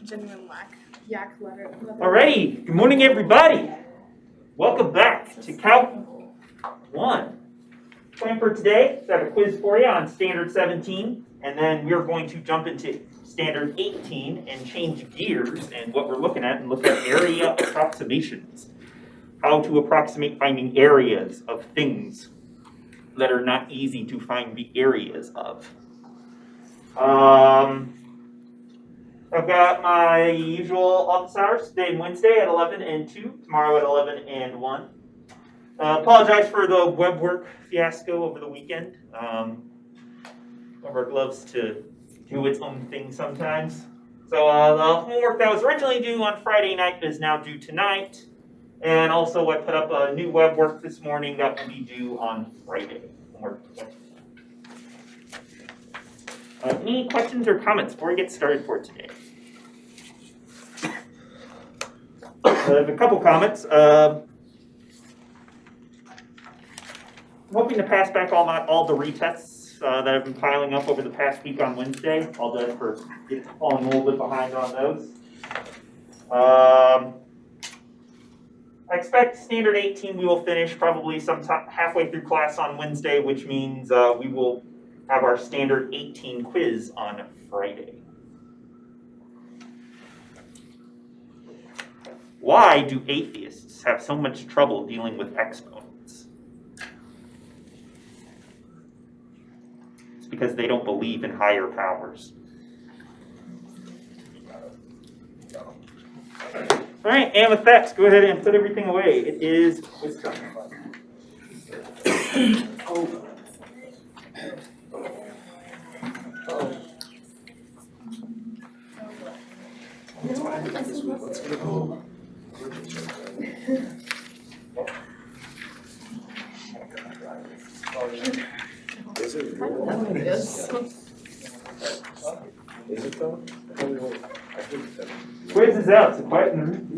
genuine yak leather. Alrighty, good morning everybody. Welcome back to Calc 1. Plan for today, I have a quiz for you on Standard 17, and then we're going to jump into Standard 18 and change gears and what we're looking at and look at area approximations. How to approximate finding areas of things that are not easy to find the areas of. I've got my usual office hours today and Wednesday at 11 and 2, tomorrow at 11 and 1. Apologize for the web work fiasco over the weekend. Web loves to do its own thing sometimes. So the homework that was originally due on Friday night is now due tonight. And also I put up a new web work this morning that will be due on Friday. Any questions or comments before we get started for today? I have a couple comments. I'm hoping to pass back all the retests that have been piling up over the past week on Wednesday. Apologize for falling a little bit behind on those. I expect Standard 18 we will finish probably sometime halfway through class on Wednesday, which means we will have our Standard 18 quiz on Friday. Why do atheists have so much trouble dealing with exponents? It's because they don't believe in higher powers. All right, and with that, go ahead and put everything away. It is quiz time. Is it though? Quiz is out, so quiet in the room.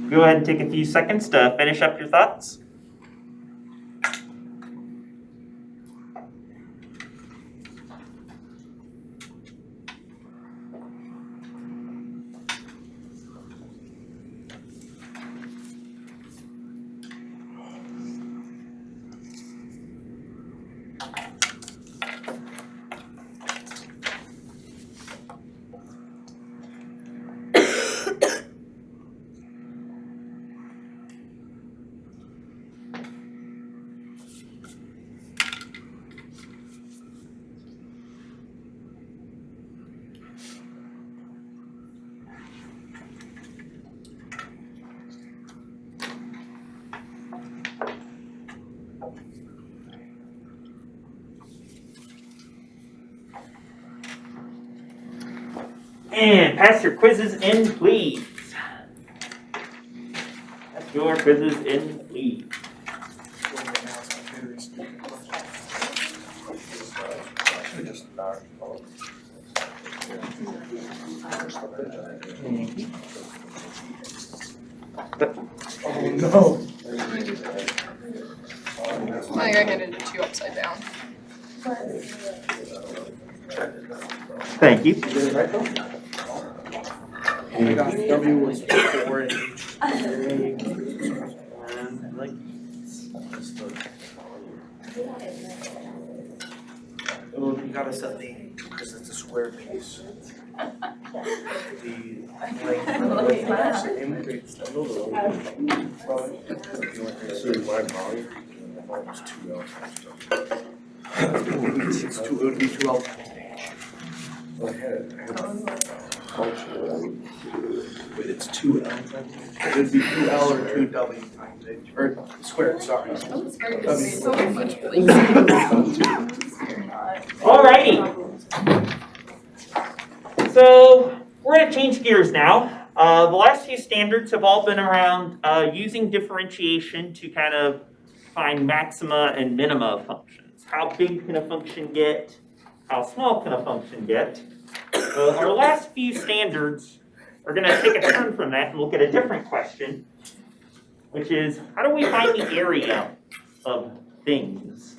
Go ahead and take a few seconds to finish up your thoughts. And pass your quizzes in, please. Pass your quizzes in, please. Oh no. I think I handed it to you upside down. Thank you. I got W was 4 in each. And like oh, you gotta set the because it's a square piece. It would be 2 L times Wait, it's 2 L times H? It would be 2 L or 2 W times H, or squared, sorry. So much Alrighty. So we're going to change gears now. The last few standards have all been around using differentiation to kind of find maxima and minima of functions. How big can a function get? How small can a function get? Our last few standards are going to take a turn from that and look at a different question, which is how do we find the area of things?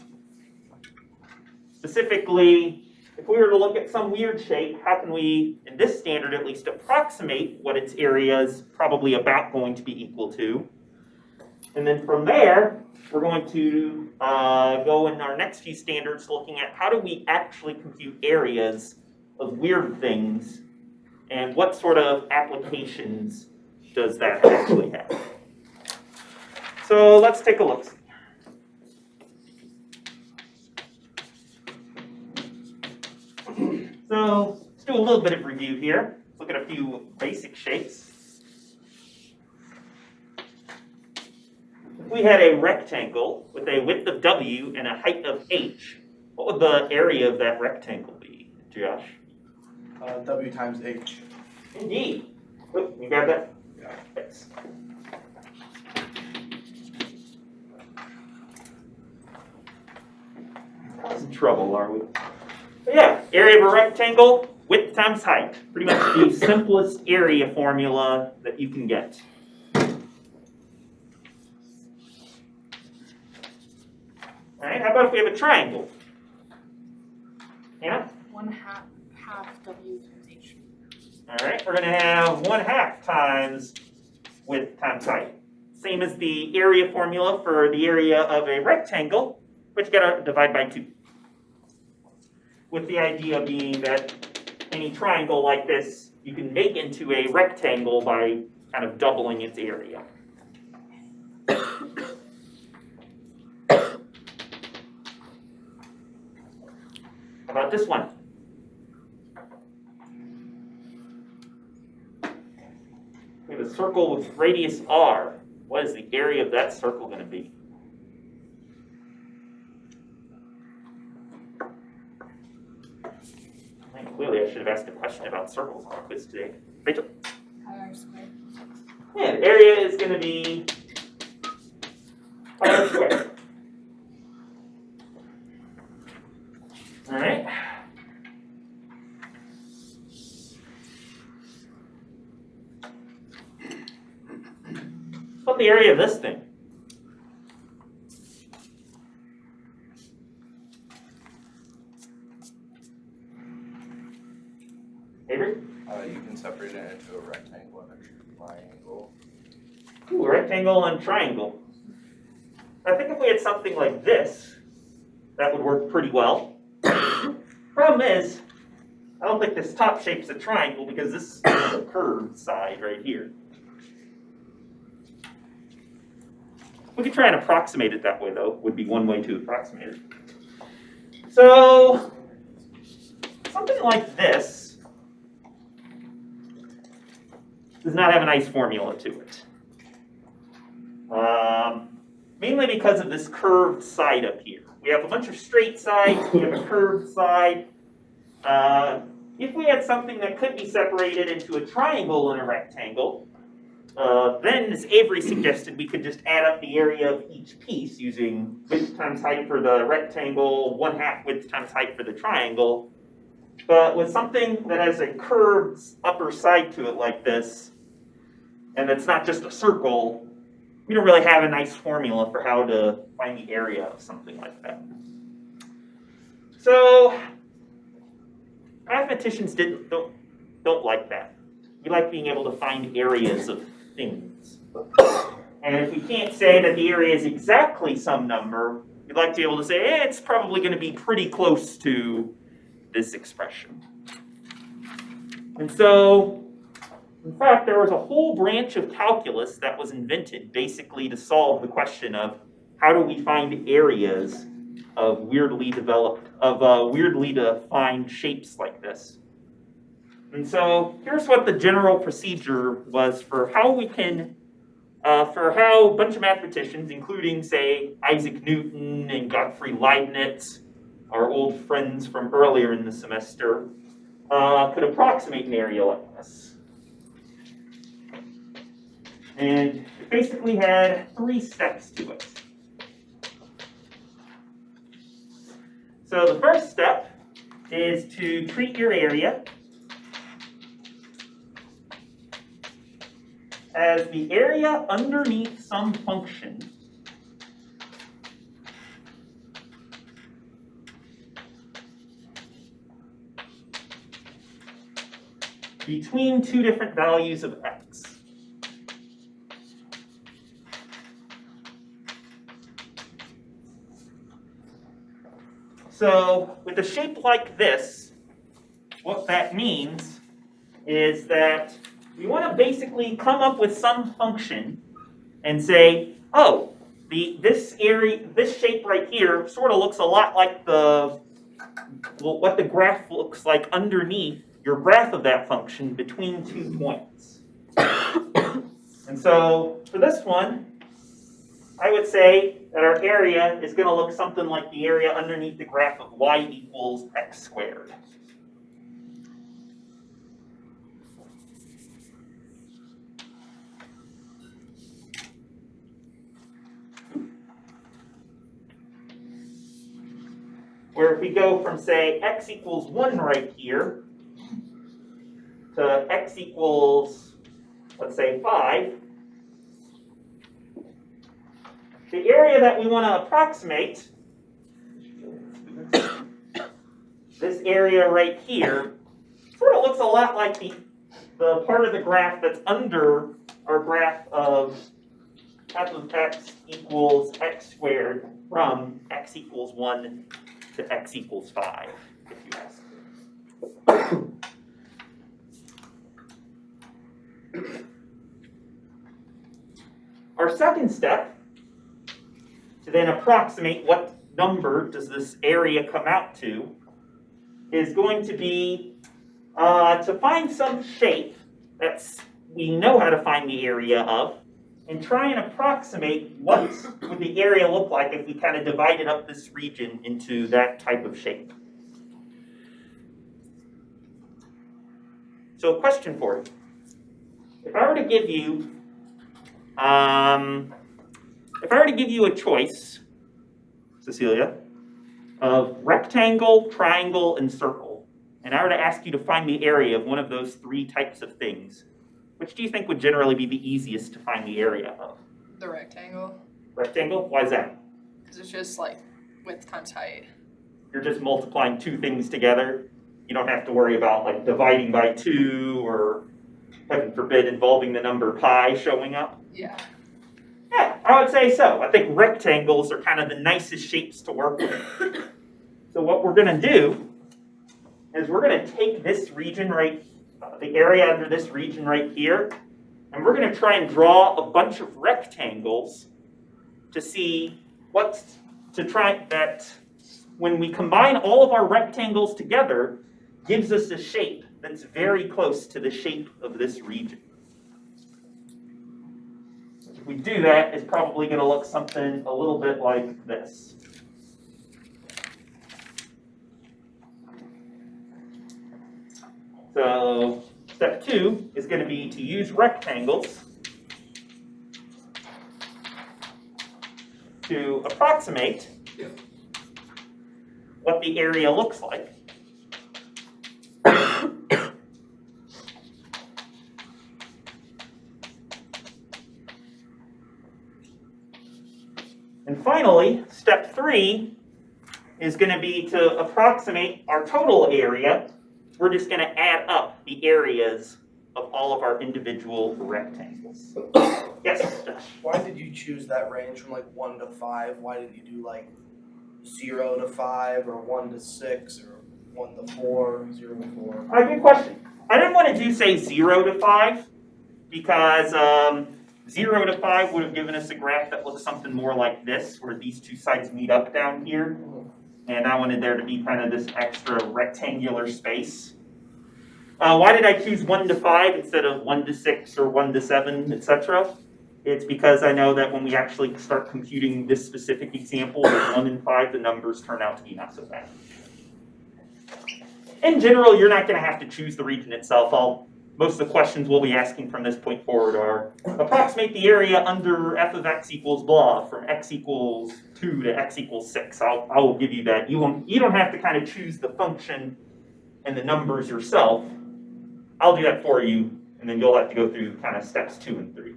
Specifically, if we were to look at some weird shape, how can we, in this standard at least, approximate what its area is probably about going to be equal to? And then from there, we're going to go in our next few standards looking at how do we actually compute areas of weird things and what sort of applications does that actually have. So let's take a look. So let's do a little bit of review here. Let's look at a few basic shapes. If we had a rectangle with a width of W and a height of H, what would the area of that rectangle be, Josh? W times H. Indeed. Oh, you grab that? Yeah. Thanks. Causing trouble, are we? But yeah, area of a rectangle, width times height. Pretty much the simplest area formula that you can get. All right, how about if we have a triangle? Yeah? 1/2 W times H. All right, we're going to have 1/2 times width times height. Same as the area formula for the area of a rectangle, but you got to divide by 2. With the idea being that any triangle like this, you can make into a rectangle by kind of doubling its area. How about this one? We have a circle with radius r. What is the area of that circle going to be? Clearly, I should have asked a question about circles on our quiz today. Rachel? Pi r squared. Yeah, the area is going to be pi r squared. All right. What's the area of this thing? Avery? You can separate it into a rectangle and a triangle. Ooh, rectangle and triangle. I think if we had something like this, that would work pretty well. Problem is, I don't think this top shape's a triangle because this is the curved side right here. We could try and approximate it that way, though, would be one way to approximate it. So, something like this does not have a nice formula to it. Mainly because of this curved side up here. We have a bunch of straight sides, we have a curved side. If we had something that could be separated into a triangle and a rectangle, then, as Avery suggested, we could just add up the area of each piece using width times height for the rectangle, 1/2 width times height for the triangle. But with something that has a curved upper side to it like this, and it's not just a circle, we don't really have a nice formula for how to find the area of something like that. So, mathematicians don't like that. We like being able to find areas of things. And if we can't say that the area is exactly some number, we'd like to be able to say, it's probably going to be pretty close to this expression. And so, in fact, there was a whole branch of calculus that was invented basically to solve the question of how do we find areas of weirdly defined shapes like this. And so here's what the general procedure was for how we can, for how a bunch of mathematicians, including, say, Isaac Newton and Gottfried Leibniz, our old friends from earlier in the semester, could approximate an area like this. And it basically had 3 steps to it. So the first step is to treat your area as the area underneath some function between 2 different values of x. So with a shape like this, what that means is that we want to basically come up with some function and say, oh, this shape right here sort of looks a lot like what the graph looks like underneath your graph of that function between 2 points. And so for this one, I would say that our area is going to look something like the area underneath the graph of y equals x squared. Where if we go from, say, x equals 1 right here to x equals, let's say, 5, the area that we want to approximate, this area right here, sort of looks a lot like the part of the graph that's under our graph of f of x equals x squared from x equals 1 to x equals 5, if you ask. Our second step, to then approximate what number does this area come out to, is going to be to find some shape that we know how to find the area of, and try and approximate what would the area look like if we kind of divided up this region into that type of shape. So a question for you. If I were to give you a choice, Cecilia, of rectangle, triangle, and circle, and I were to ask you to find the area of one of those 3 types of things, which do you think would generally be the easiest to find the area of? The rectangle, Rectangle? Why is that? because it's just like width times height. You're just multiplying 2 things together. You don't have to worry about like dividing by 2 or, heaven forbid, involving the number pi showing up. Yeah. Yeah, I would say so. I think rectangles are kind of the nicest shapes to work with. So what we're going to do is we're going to take this region the area under this region right here, and we're going to try and draw a bunch of rectangles to see that when we combine all of our rectangles together, gives us a shape that's very close to the shape of this region. If we do that, it's probably going to look something a little bit like this. So step 2 is going to be to use rectangles to approximate what the area looks like. And finally, step 3 is going to be to approximate our total area. We're just going to add up the areas of all of our individual rectangles. Yes, Josh? Why did you choose that range from like 1 to 5? Why didn't you do like 0 to 5 or 1 to 6 or 1 to 4, 0 to 4? Good question. I didn't want to do, say, 0 to 5, because 0 to 5 would have given us a graph that looks something more like this, where these two sides meet up down here. And I wanted there to be kind of this extra rectangular space. Why did I choose 1 to 5 instead of 1 to 6 or 1 to 7, etc.? It's because I know that when we actually start computing this specific example with 1 and 5, the numbers turn out to be not so bad. In general, you're not going to have to choose the region itself. Most of the questions we'll be asking from this point forward are, approximate the area under f of x equals blah, from x equals 2 to x equals 6. I will give you that. You don't have to kind of choose the function and the numbers yourself. I'll do that for you, and then you'll have to go through kind of steps 2 and 3.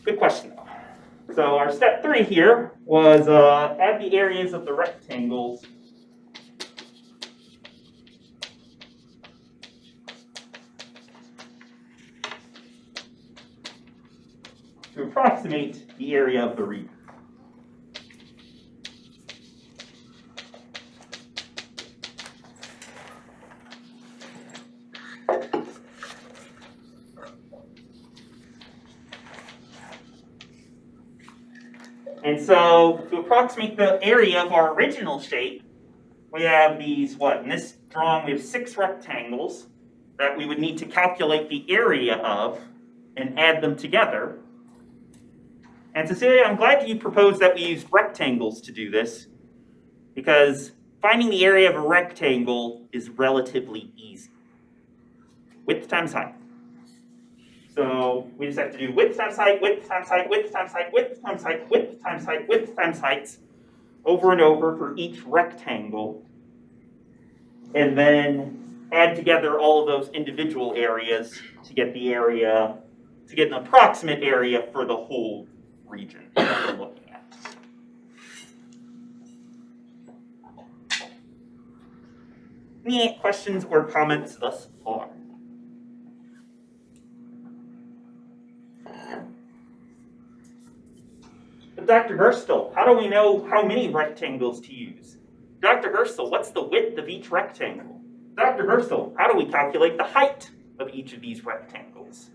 Good question, though. So our step 3 here was add the areas of the rectangles to approximate the area of the region. And so, to approximate the area of our original shape, we have these, in this drawing we have 6 rectangles that we would need to calculate the area of and add them together. And Cecilia, I'm glad you proposed that we use rectangles to do this, because finding the area of a rectangle is relatively easy. Width times height. So we just have to do width times height, width times height, width times height, width times height, width times height, width times heights, over and over for each rectangle. And then add together all of those individual areas to get the area, to get an approximate area for the whole region that we're looking at. Any questions or comments thus far? But Dr. Gerstle, how do we know how many rectangles to use? Dr. Gerstle, what's the width of each rectangle? Dr. Gerstle, how do we calculate the height of each of these rectangles?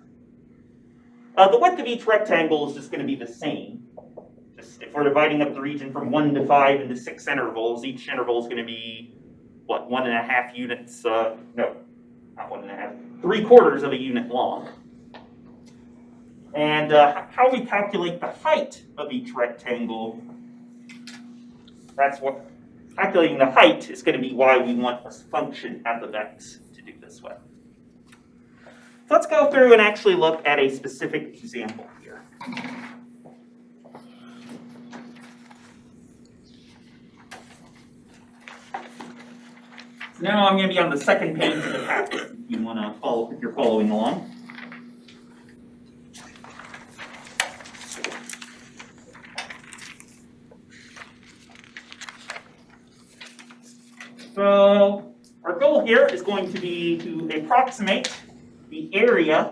The width of each rectangle is just going to be the same. Just if we're dividing up the region from 1 to 5 into 6 intervals, each interval is going to be, 1.5 units, no, not 1.5, 3/4 of a unit long. And how we calculate the height of each rectangle, calculating the height is going to be why we want a function f of x to do this way. So let's go through and actually look at a specific example here. So now I'm going to be on the second page of the packet if you want to follow, if you're following along. So our goal here is going to be to approximate the area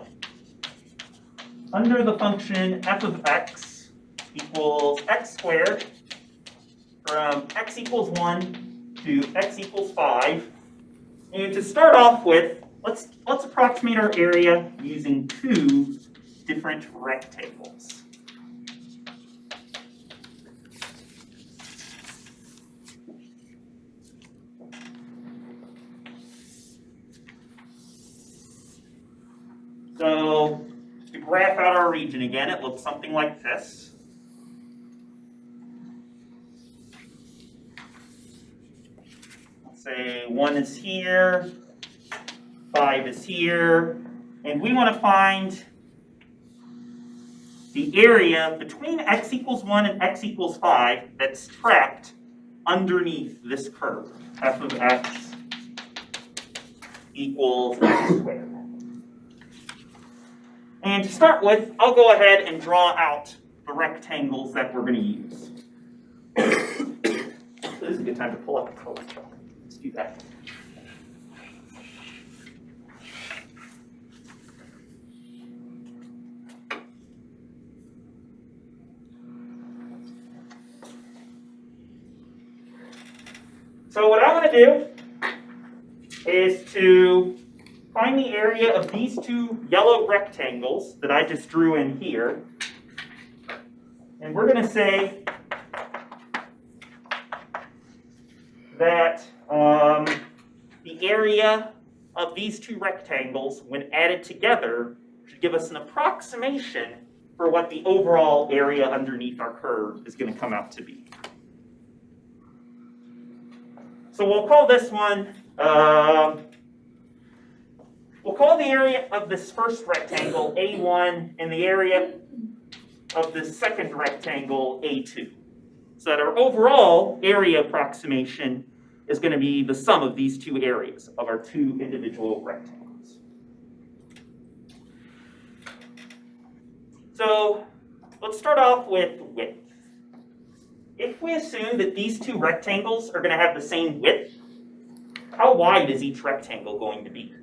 under the function f of x equals x squared from x equals 1 to x equals 5. And to start off with, let's approximate our area using 2 different rectangles. So to graph out our region again, it looks something like this. Let's say 1 is here, 5 is here, and we want to find the area between x equals 1 and x equals 5 that's trapped underneath this curve. F of x equals x squared. And to start with, I'll go ahead and draw out the rectangles that we're going to use. So this is a good time to pull up the color chart. Let's do that. So what I want to do is to find the area of these two yellow rectangles that I just drew in here. And we're going to say that the area of these two rectangles, when added together, should give us an approximation for what the overall area underneath our curve is going to come out to be. So we'll call this one, we'll call the area of this first rectangle A1 and the area of this second rectangle A2. So that our overall area approximation is going to be the sum of these two areas of our two individual rectangles. So let's start off with width. If we assume that these two rectangles are going to have the same width, how wide is each rectangle going to be?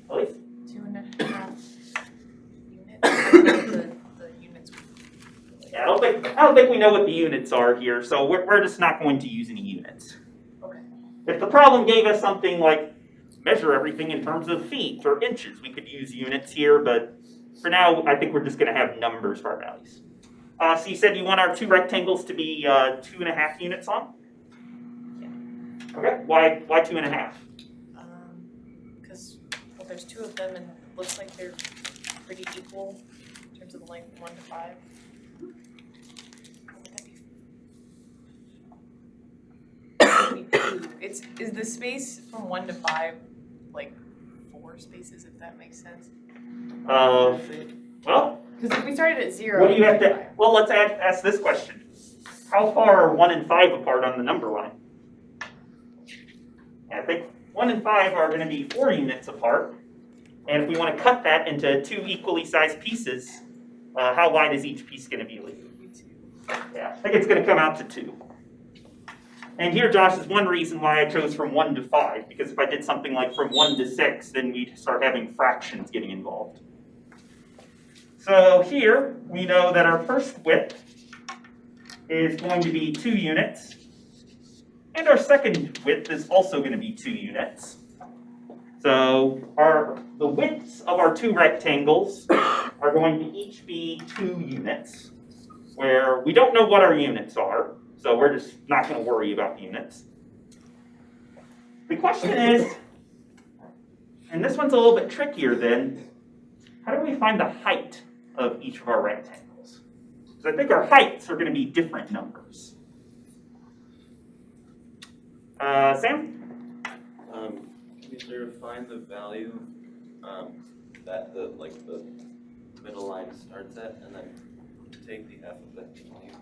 Elise? 2.5 units. The units. Yeah, I don't think we know what the units are here, so we're just not going to use any units. Okay. If the problem gave us something like measure everything in terms of feet or inches, we could use units here, but for now, I think we're just going to have numbers for our values. So you said you want our two rectangles to be 2.5 units long? Yeah. Okay, why 2.5? Because well, there's two of them, and it looks like they're pretty equal in terms of the length, 1 to 5. Is the space from 1 to 5 like 4 spaces, if that makes sense? Well, Because if we started at 0. what do you have to, well, let's ask this question. How far are 1 and 5 apart on the number line? I think 1 and 5 are going to be 4 units apart. And if we want to cut that into 2 equally sized pieces, how wide is each piece going to be? Yeah, I think it's going to come out to 2. And here, Josh, is one reason why I chose from 1 to 5, because if I did something like from 1 to 6, then we'd start having fractions getting involved. So here, we know that our first width is going to be 2 units, and our second width is also going to be 2 units. So the widths of our 2 rectangles are going to each be 2 units, where we don't know what our units are, so we're just not going to worry about the units. The question is, and this one's a little bit trickier then, how do we find the height of each of our rectangles? Because I think our heights are going to be different numbers. Sam? Can you sort of find the value that the middle line starts at, and then take the f of that value?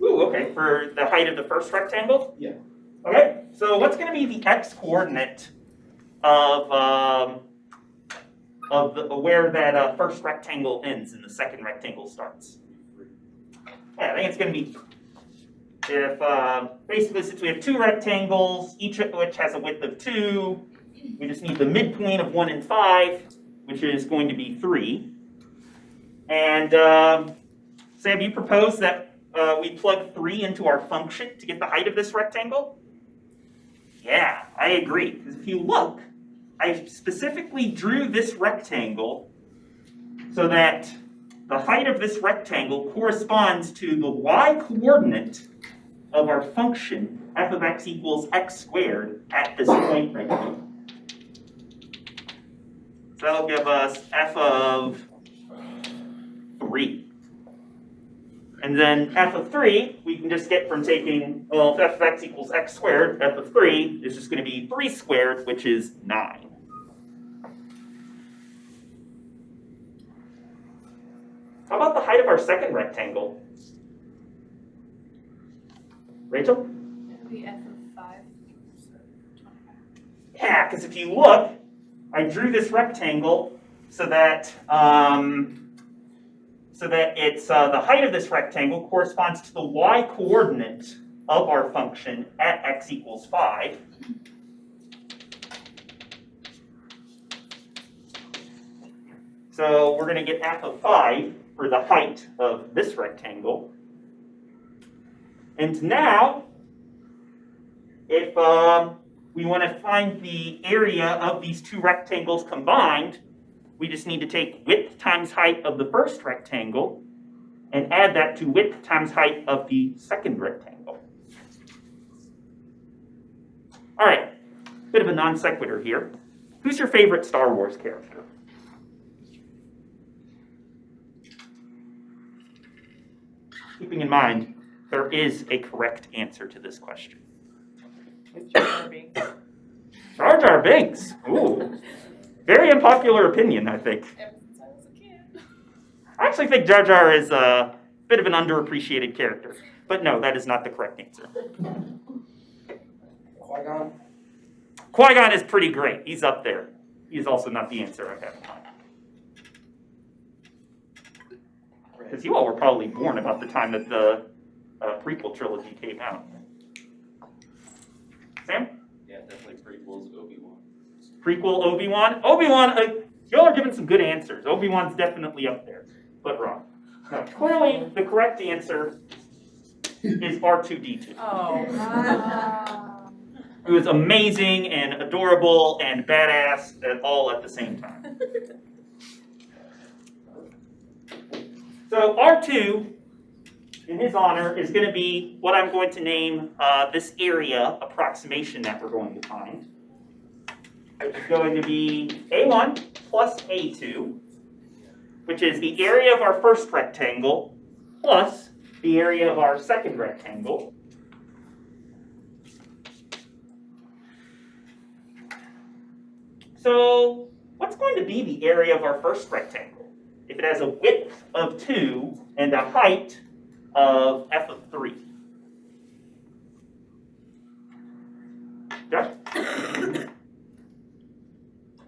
Ooh, okay, for the height of the first rectangle? Yeah. Okay, so what's going to be the x-coordinate of where that first rectangle ends and the second rectangle starts? Yeah, I think it's going to be, if basically since we have 2 rectangles, each of which has a width of 2, we just need the midpoint of 1 and 5, which is going to be 3. And Sam, you proposed that we plug 3 into our function to get the height of this rectangle? Yeah, I agree. Because if you look, I specifically drew this rectangle so that the height of this rectangle corresponds to the y-coordinate of our function f of x equals x squared at this point right here. So that'll give us f of 3. And then f of 3, we can just get from taking, well, if f of x equals x squared, f of 3 is just going to be 3 squared, which is 9. How about the height of our second rectangle? Rachel? It would be f of 5. So 25. Yeah, because if you look, I drew this rectangle so that it's the height of this rectangle corresponds to the y-coordinate of our function at x equals 5. So we're going to get f of 5 for the height of this rectangle. And now, if we want to find the area of these two rectangles combined, we just need to take width times height of the first rectangle and add that to width times height of the second rectangle. All right, bit of a non sequitur here. Who's your favorite Star Wars character? Keeping in mind, there is a correct answer to this question. Jar Jar Binks. Jar Jar Binks. Ooh, very unpopular opinion, I think. Ever since I was a kid. I actually think Jar Jar is a bit of an underappreciated character. But no, that is not the correct answer. Qui-Gon? Qui-Gon is pretty great. He's up there. He's also not the answer I have in mind. Because you all were probably born about the time that the prequel trilogy came out. Sam? Yeah, definitely prequels, Obi-Wan. Prequel Obi-Wan? Obi-Wan, y'all are giving some good answers. Obi-Wan's definitely up there, but wrong. No, clearly, the correct answer is R2-D2. Oh. It was amazing and adorable and badass and all at the same time. So R2, in his honor, is going to be what I'm going to name this area approximation that we're going to find. Which is going to be A1 plus A2, which is the area of our first rectangle plus the area of our second rectangle. So what's going to be the area of our first rectangle if it has a width of 2 and a height of f of 3? Josh?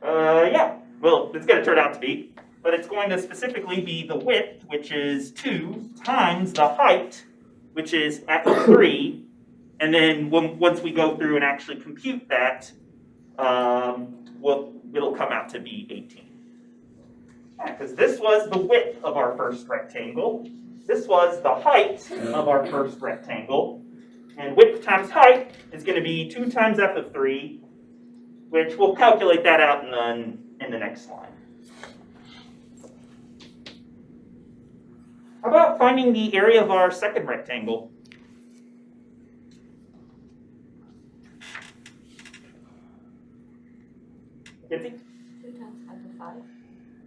Yeah, well, it's going to turn out to be, but it's going to specifically be the width, which is 2, times the height, which is f of 3, and then once we go through and actually compute that, it'll come out to be 18. Because this was the width of our first rectangle, this was the height of our first rectangle, and width times height is going to be 2 times f of 3, which we'll calculate that out in the next slide. How about finding the area of our second rectangle? Kitsy? 2 times f of 5.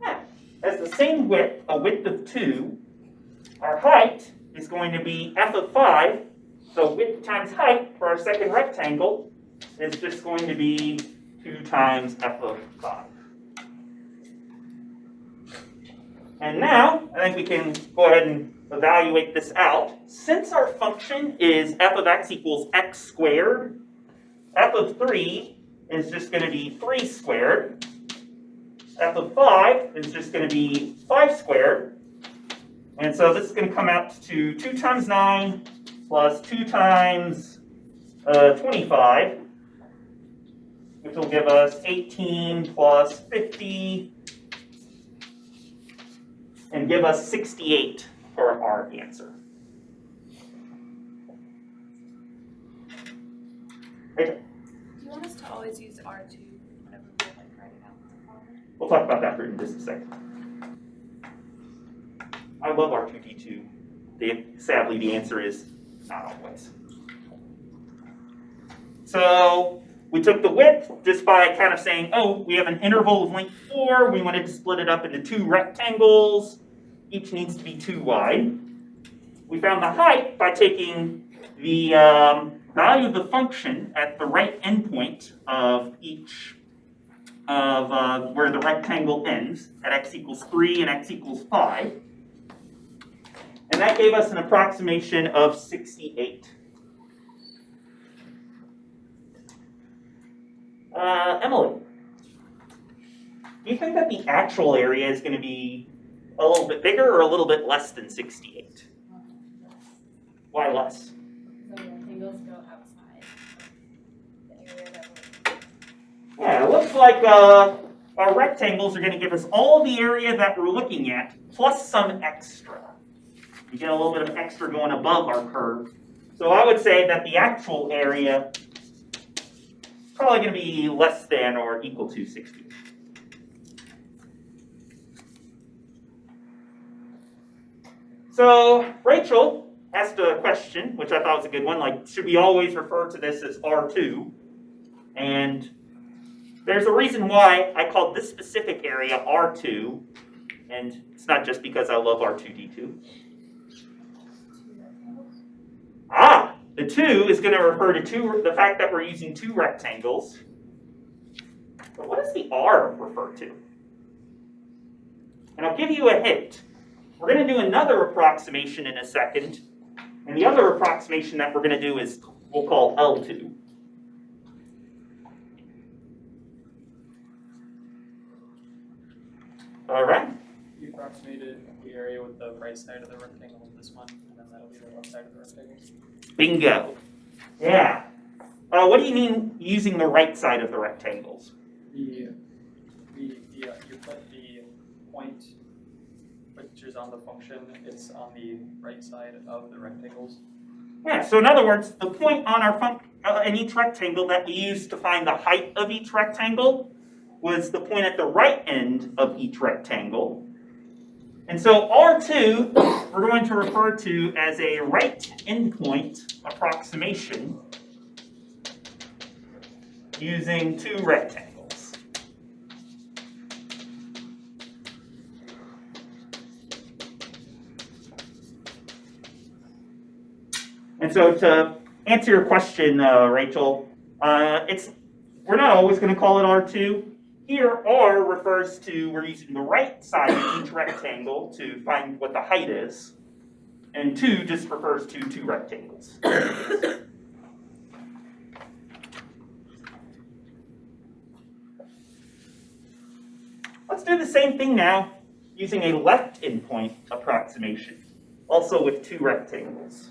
Yeah. Has the same width, a width of 2. Our height is going to be f of 5. So width times height for our second rectangle is just going to be 2 times f of 5. And now, I think we can go ahead and evaluate this out. Since our function is f of x equals x squared, f of 3 is just going to be 3 squared. F of 5 is just going to be 5 squared. And so this is going to come out to 2 times 9 plus 2 times 25, which will give us 18 plus 50, and give us 68 for our answer. Rachel? Do you want us to always use R2 whenever we write it out with the problem? We'll talk about that in just a second. I love R2-D2. Sadly, the answer is not always. So we took the width just by kind of saying, oh, we have an interval of length 4. We wanted to split it up into 2 rectangles. Each needs to be 2 wide. We found the height by taking the value of the function at the right endpoint of each of where the rectangle ends at x equals 3 and x equals 5. And that gave us an approximation of 68. Emily, do you think that the actual area is going to be a little bit bigger or a little bit less than 68? Why less? So rectangles go outside the area that we're Yeah, it looks like our rectangles are going to give us all the area that we're looking at, plus some extra. We get a little bit of extra going above our curve. So I would say that the actual area probably going to be less than or equal to 60. So Rachel asked a question, which I thought was a good one, like, should we always refer to this as R2? And there's a reason why I called this specific area R2, and it's not just because I love R2D2. Ah, the 2 is going to refer to the fact that we're using 2 rectangles. But what does the R refer to? And I'll give you a hint. We're going to do another approximation in a second, and the other approximation that we're going to do is we'll call L2. All right. You approximated the area with the right side of the rectangle with this one, and then that'll be the left side of the rectangle. Bingo. Yeah. What do you mean using the right side of the rectangles? You put the point, which is on the function, it's on the right side of the rectangles. Yeah, so in other words, the point on our in each rectangle that we used to find the height of each rectangle was the point at the right end of each rectangle. And so R2, we're going to refer to as a right endpoint approximation using 2 rectangles. And so to answer your question, Rachel, we're not always going to call it R2. Here, R refers to we're using the right side of each rectangle to find what the height is. And 2 just refers to 2 rectangles. Let's do the same thing now using a left endpoint approximation, also with 2 rectangles.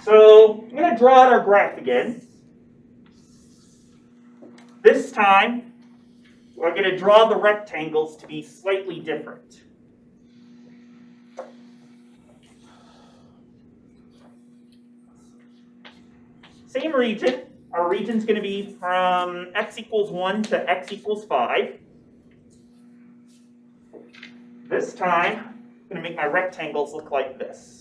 So I'm going to draw out our graph again. This time, we're going to draw the rectangles to be slightly different. Same region. Our region's going to be from x equals 1 to x equals 5. This time, I'm going to make my rectangles look like this.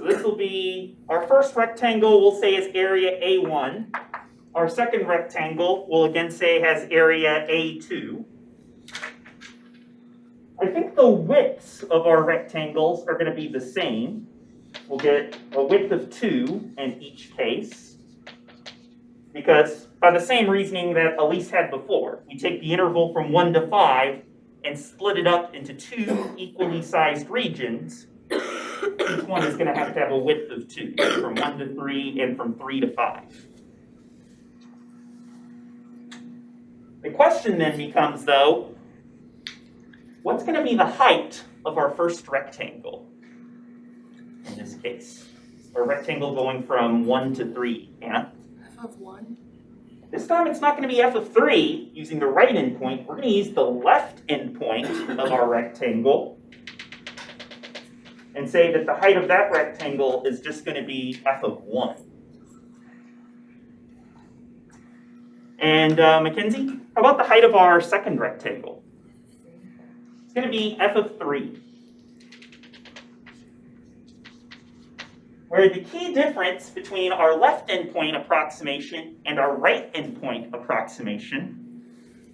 This will be our first rectangle, we'll say is area A1. Our second rectangle, we'll again say has area A2. I think the widths of our rectangles are going to be the same. We'll get a width of 2 in each case, because by the same reasoning that Elise had before, we take the interval from 1 to 5 and split it up into 2 equally sized regions. Each one is going to have a width of 2, from 1 to 3 and from 3 to 5. The question then becomes, though, what's going to be the height of our first rectangle in this case? Or rectangle going from 1 to 3, Anna? F of 1? This time it's not going to be f of 3 using the right endpoint. We're going to use the left endpoint of our rectangle and say that the height of that rectangle is just going to be f of 1. And Mackenzie, how about the height of our second rectangle? It's going to be f of 3. Where the key difference between our left endpoint approximation and our right endpoint approximation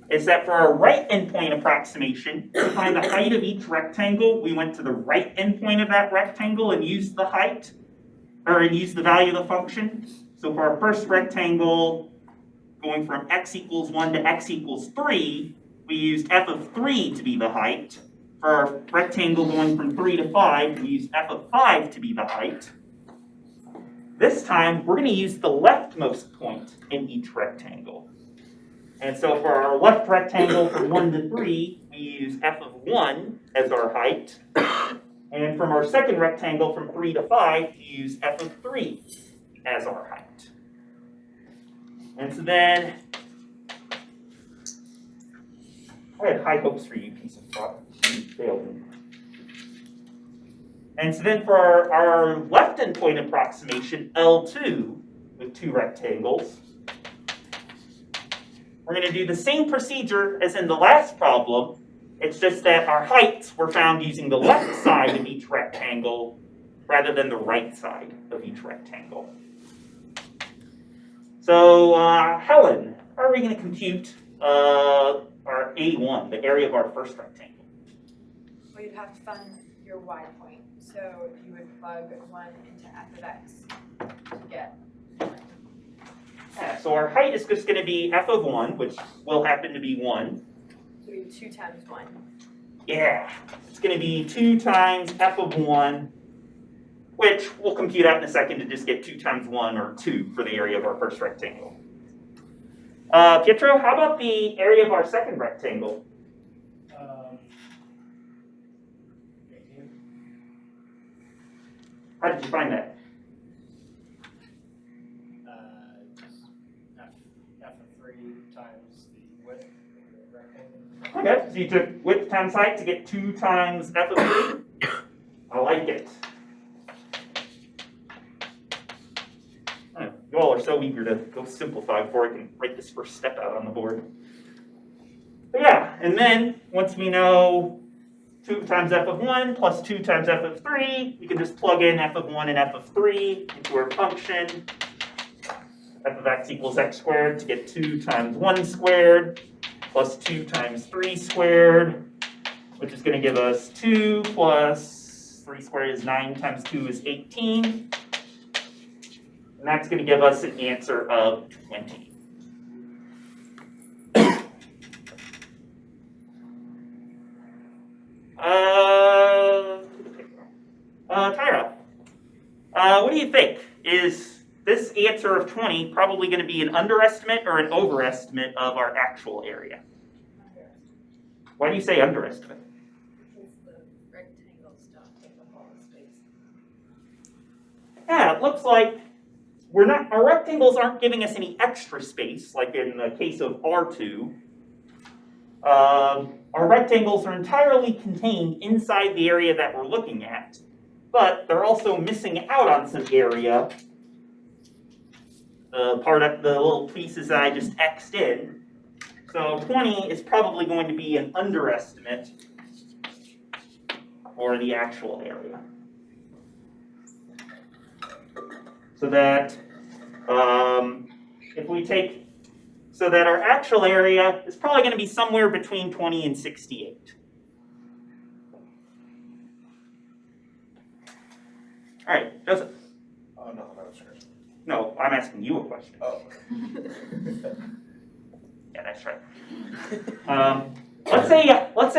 is that for our right endpoint approximation, to find the height of each rectangle, we went to the right endpoint of that rectangle and used the height, or used the value of the function. So for our first rectangle, going from x equals 1 to x equals 3, we used f of 3 to be the height. For our rectangle going from 3 to 5, we used f of 5 to be the height. This time, we're going to use the leftmost point in each rectangle. And so for our left rectangle from 1 to 3, we use f of 1 as our height. And from our second rectangle from 3 to 5, we use f of 3 as our height. And so then, I had high hopes for you, piece of product. You failed me. And so then for our left endpoint approximation, L2, with 2 rectangles, we're going to do the same procedure as in the last problem. It's just that our heights were found using the left side of each rectangle rather than the right side of each rectangle. So, Helen, how are we going to compute our A1, the area of our first rectangle? Well, you'd have to find your y point. So you would plug 1 into f of x to get. Yeah, so our height is just going to be f of 1, which will happen to be 1. So we have 2 times 1. Yeah, it's going to be 2 times f of 1, which we'll compute out in a second to just get 2 times 1, or 2, for the area of our first rectangle. Pietro, how about the area of our second rectangle? How did you find that? F of 3 times the width of the rectangle. Okay, so you took width times height to get 2 times f of 3. I like it. You all are so eager to go simplify before I can write this first step out on the board. But yeah, and then once we know 2 times f of 1 plus 2 times f of 3, we can just plug in f of 1 and f of 3 into our function. F of x equals x squared to get 2 times 1 squared plus 2 times 3 squared, which is going to give us 2 plus 3 squared is 9 times 2 is 18. And that's going to give us an answer of 20. Tyra, what do you think? Is this answer of 20 probably going to be an underestimate or an overestimate of our actual area? Why do you say underestimate? Because the rectangles don't take up all the space. Yeah, it looks like our rectangles aren't giving us any extra space, like in the case of R2. Our rectangles are entirely contained inside the area that we're looking at, but they're also missing out on some area. Part of the little pieces that I just X'd in. So 20 is probably going to be an underestimate for the actual area. So that if we take, so that our actual area is probably going to be somewhere between 20 and 68. All right, Joseph. Oh, no, that was great. No, I'm asking you a question. Oh. Yeah, that's right. Let's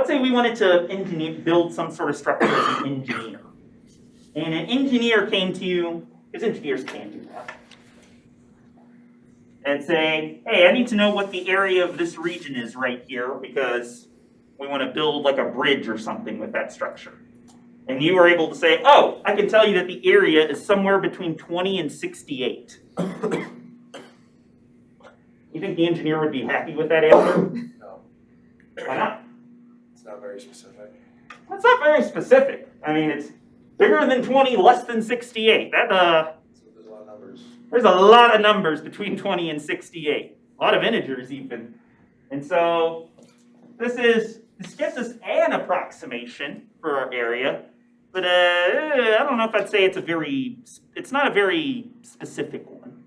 say we wanted to build some sort of structure as an engineer. And an engineer came to you, because engineers can't do that, and say, hey, I need to know what the area of this region is right here because we want to build like a bridge or something with that structure. And you were able to say, oh, I can tell you that the area is somewhere between 20 and 68. You think the engineer would be happy with that answer? No, Why not? it's not very specific. That's not very specific. I mean, it's bigger than 20, less than 68. So there's a lot of numbers. There's a lot of numbers between 20 and 68. A lot of integers even. And so this gives us an approximation for our area, but I don't know if I'd say it's not a very specific one.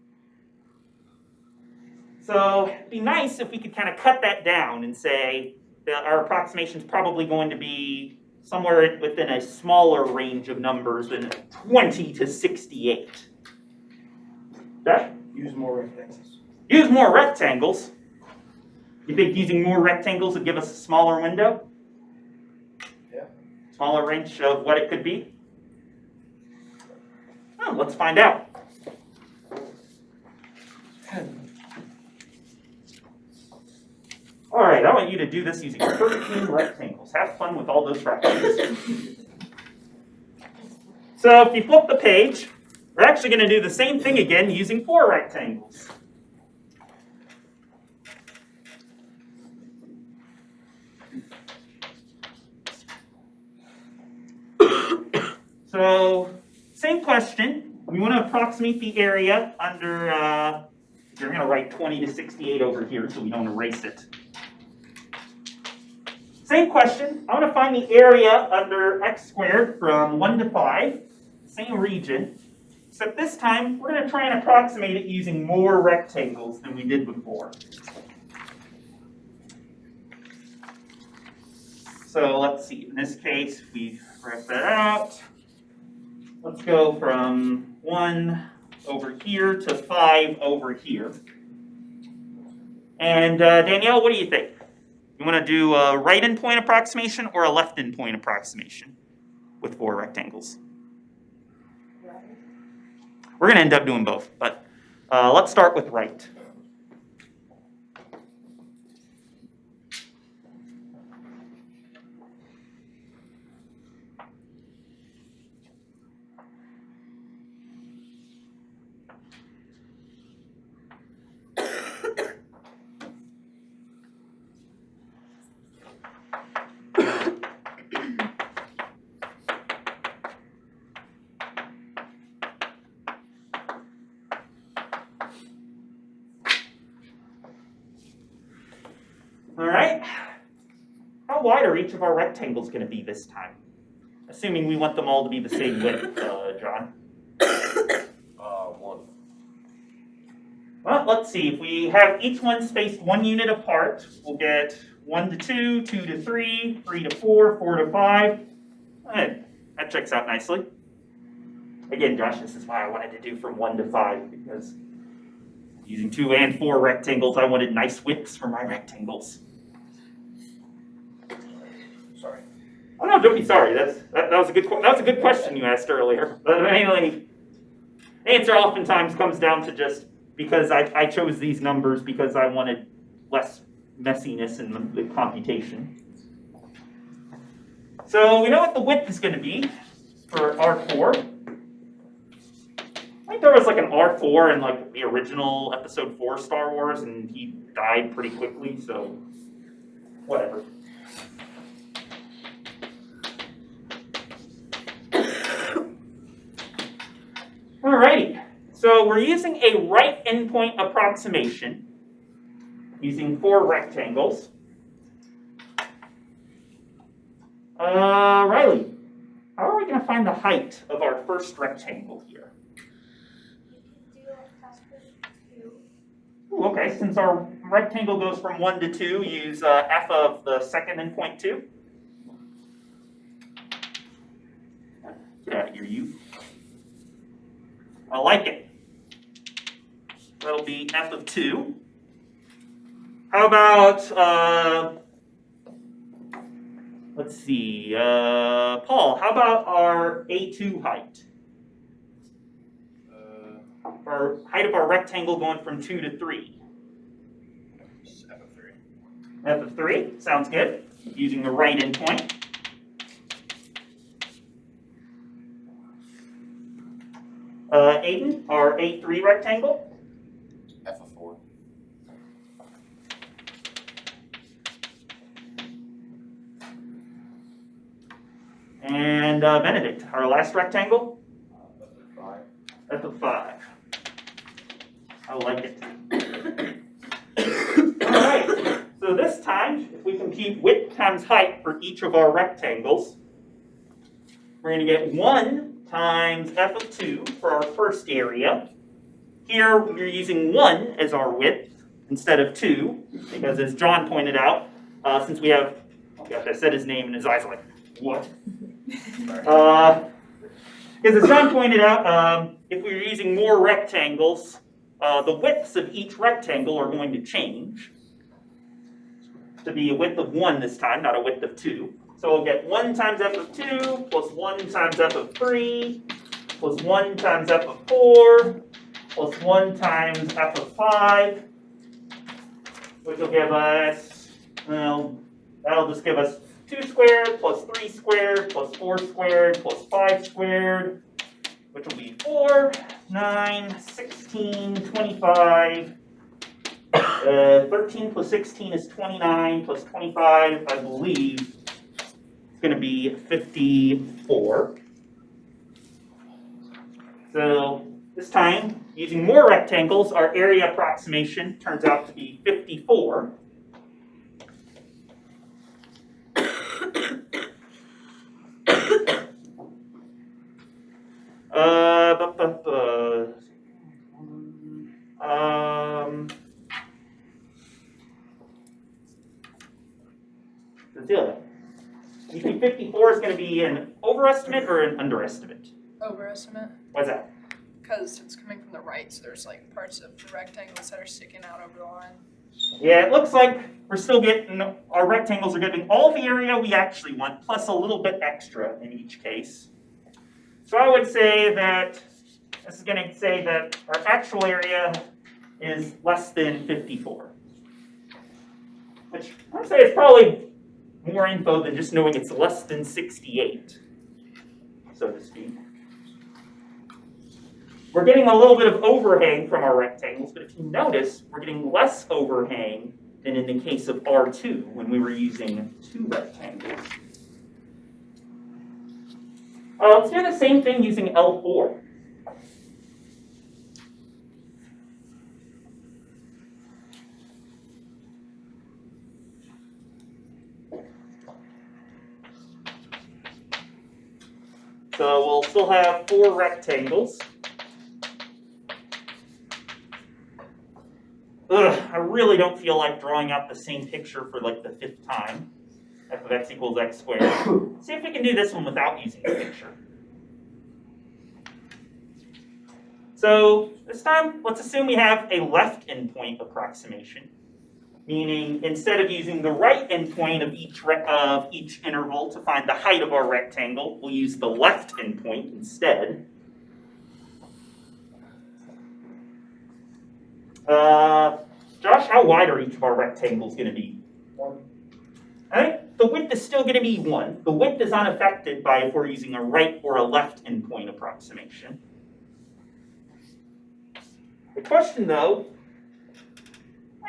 So it'd be nice if we could kind of cut that down and say that our approximation is probably going to be somewhere within a smaller range of numbers than 20 to 68. Okay? Use more rectangles. Use more rectangles. You think using more rectangles would give us a smaller window? Yeah. Smaller range of what it could be? Well, let's find out. All right, I want you to do this using 13 rectangles. Have fun with all those rectangles. So if you flip the page, we're actually going to do the same thing again using 4 rectangles. So, same question. We want to approximate the area under, you're going to write 20 to 68 over here so we don't erase it. Same question. I want to find the area under x squared from 1 to 5. Same region. Except this time, we're going to try and approximate it using more rectangles than we did before. So let's see. In this case, we write that out. Let's go from 1 over here to 5 over here. And Danielle, what do you think? You want to do a right endpoint approximation or a left endpoint approximation with 4 rectangles? We're going to end up doing both, but let's start with right. All right. How wide are each of our rectangles going to be this time? Assuming we want them all to be the same width, John. 1. Well, let's see. If we have each one spaced 1 unit apart, we'll get 1 to 2, 2 to 3, 3 to 4, 4 to 5. That checks out nicely. Again, Josh, this is why I wanted to do from 1 to 5, because using 2 and 4 rectangles, I wanted nice widths for my rectangles. Sorry. Oh no, don't be sorry. That was a good question you asked earlier. But mainly, the answer oftentimes comes down to just because I chose these numbers because I wanted less messiness in the computation. So we know what the width is going to be for R4. I think there was like an R4 in like the original episode 4 Star Wars, and he died pretty quickly, so whatever. Alrighty, so we're using a right endpoint approximation using 4 rectangles. Riley, how are we going to find the height of our first rectangle here? Ooh, okay, since our rectangle goes from 1 to 2, use f of the second endpoint 2. Get out of here, you. I like it. That'll be f of 2. How about, let's see, Paul, how about our A2 height? Our height of our rectangle going from 2 to 3. F of 3. F of 3, sounds good. Using the right endpoint. Aiden, our A3 rectangle. F of 4. And Benedict, our last rectangle. F of 5. I like it. Alright, so this time, if we compute width times height for each of our rectangles, we're going to get 1 times f of 2 for our first area. Here, we're using 1 as our width instead of 2, because as John pointed out, since we have, oh gosh, I said his name and his eyes are like, what? Because as John pointed out, if we're using more rectangles, the widths of each rectangle are going to change to be a width of 1 this time, not a width of 2. So we'll get 1 times f of 2 plus 1 times f of 3 plus 1 times f of 4 plus 1 times f of 5, which will give us, well, that'll just give us 2 squared plus 3 squared plus 4 squared plus 5 squared, which will be 4, 9, 16, 25. 13 plus 16 is 29, plus 25, I believe, is going to be 54. So this time, using more rectangles, our area approximation turns out to be 54. You think 54 is going to be an overestimate or an underestimate? Overestimate, Why's that? because it's coming from the right, so there's like parts of the rectangles that are sticking out over the line. Yeah, it looks like we're still getting, our rectangles are getting all the area we actually want, plus a little bit extra in each case. So I would say that, this is going to say that our actual area is less than 54. Which I'd say is probably more info than just knowing it's less than 68, so to speak. We're getting a little bit of overhang from our rectangles, but if you notice, we're getting less overhang than in the case of R2 when we were using 2 rectangles. Let's do the same thing using L4. So we'll still have 4 rectangles. I really don't feel like drawing out the same picture for like the 5th time. F of x equals x squared. See if we can do this one without using the picture. So this time, let's assume we have a left endpoint approximation. Meaning, instead of using the right endpoint of each interval to find the height of our rectangle, we'll use the left endpoint instead. Josh, how wide are each of our rectangles going to be? 1. I think the width is still going to be 1. The width is unaffected by if we're using a right or a left endpoint approximation. The question, though,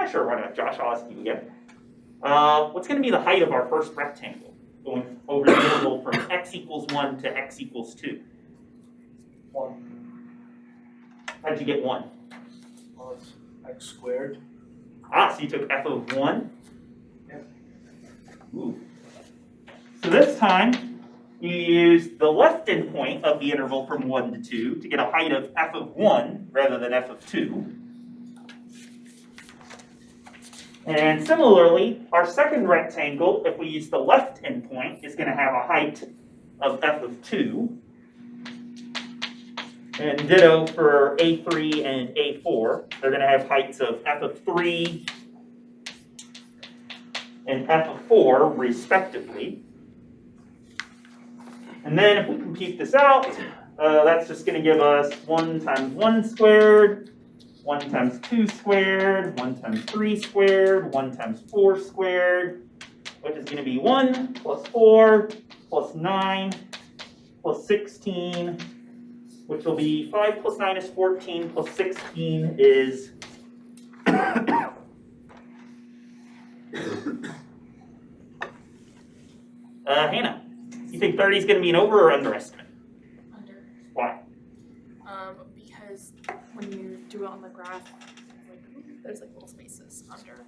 sure, why not, Josh? I'll ask you again. What's going to be the height of our first rectangle, going over the interval from x equals 1 to x equals 2? 1. How'd you get 1? Well, it's x squared. Ah, so you took f of 1? Yep. Ooh. So this time, you use the left endpoint of the interval from 1 to 2 to get a height of f of 1 rather than f of 2. And similarly, our second rectangle, if we use the left endpoint, is going to have a height of f of 2. And ditto for A3 and A4. They're going to have heights of f of 3 and f of 4, respectively. And then if we compute this out, that's just going to give us 1 times 1 squared, 1 times 2 squared, 1 times 3 squared, 1 times 4 squared, which is going to be 1 plus 4 plus 9 plus 16, which will be 5 plus 9 is 14 plus 16 is Hannah, you think 30 is going to be an over or underestimate? Under. Why? Because when you do it on the graph, there's like little spaces under.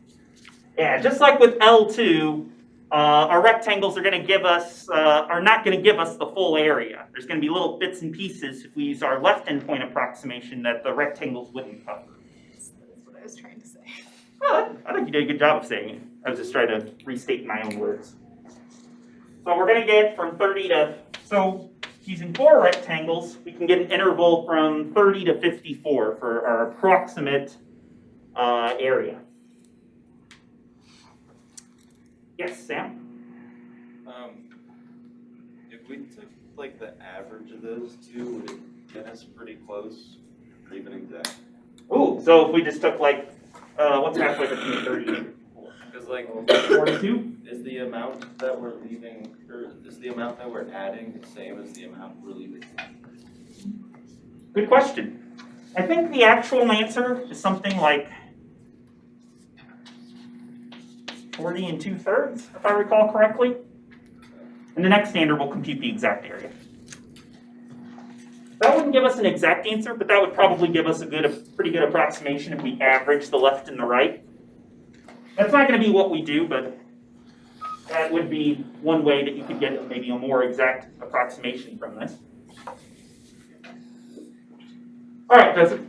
Yeah, just like with L2, our rectangles are going to give us, are not going to give us the full area. There's going to be little bits and pieces if we use our left endpoint approximation that the rectangles wouldn't cover. That's what I was trying to say. Well, I think you did a good job of saying it. I was just trying to restate my own words. So we're going to get from 30 to, so using 4 rectangles, we can get an interval from 30 to 54 for our approximate area. Yes, Sam? If we took like the average of those two, would it Then it's pretty close, or even exact. Ooh, so if we just took like, what's halfway between 30 and Because like, 42? is the amount that we're leaving, or is the amount that we're adding the same as the amount we're leaving? Good question. I think the actual answer is something like 40 and 2/3, if I recall correctly. And the next standard will compute the exact area. That wouldn't give us an exact answer, but that would probably give us a pretty good approximation if we average the left and the right. That's not going to be what we do, but that would be one way that you could get maybe a more exact approximation from this. All right, Joseph.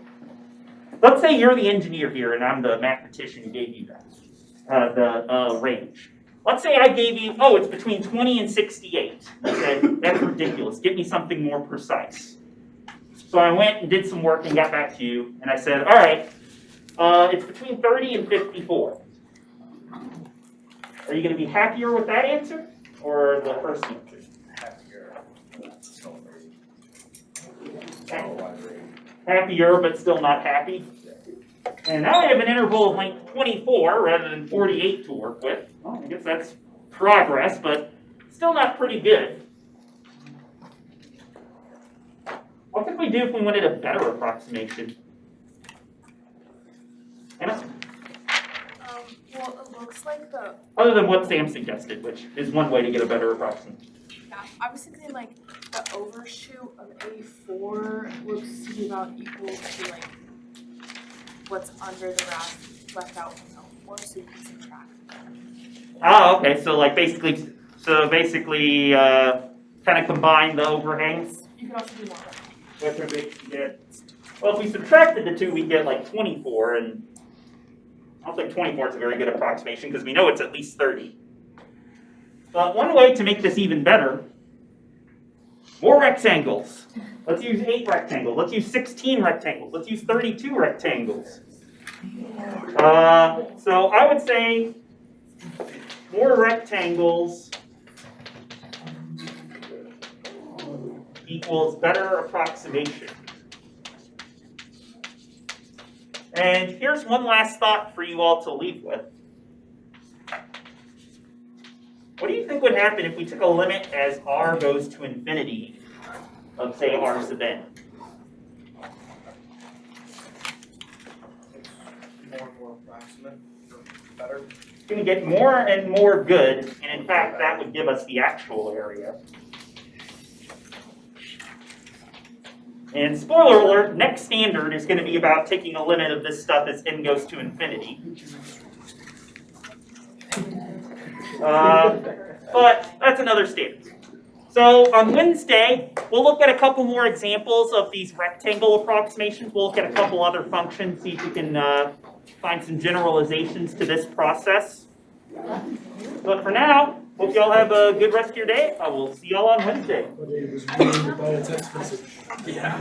Let's say you're the engineer here, and I'm the mathematician who gave you that, the range. Let's say I gave you, oh, it's between 20 and 68. I said, that's ridiculous. Give me something more precise. So I went and did some work and got back to you, and I said, all right, it's between 30 and 54. Are you going to be happier with that answer or the first answer? Happier. Still Happier, but still not happy. And now I have an interval of length 24 rather than 48 to work with. Well, I guess that's progress, but still not pretty good. What could we do if we wanted a better approximation? Anna? Well, it looks like the, Other than what Sam suggested, which is one way to get a better approximation. yeah, I was thinking like the overshoot of 84 looks to be about equal to like what's under the left out from the 4, so you can subtract. Ah, okay, so like basically kind of combine the overhangs. You can also do more. What would we get? Well, if we subtracted the two, we get like 24, and I don't think 24 is a very good approximation because we know it's at least 30. But one way to make this even better, more rectangles. Let's use 8 rectangles. Let's use 16 rectangles. Let's use 32 rectangles. So I would say more rectangles equals better approximation. And here's one last thought for you all to leave with. What do you think would happen if we took a limit as r goes to infinity of, say, r sub n? More and more approximate, or better. It's going to get more and more good, and in fact, that would give us the actual area. And spoiler alert, next standard is going to be about taking a limit of this stuff as n goes to infinity. But that's another standard. So on Wednesday, we'll look at a couple more examples of these rectangle approximations. We'll look at a couple other functions, see if we can find some generalizations to this process. But for now, hope y'all have a good rest of your day. I will see y'all on Wednesday. But it was ruined by a text message. Yeah.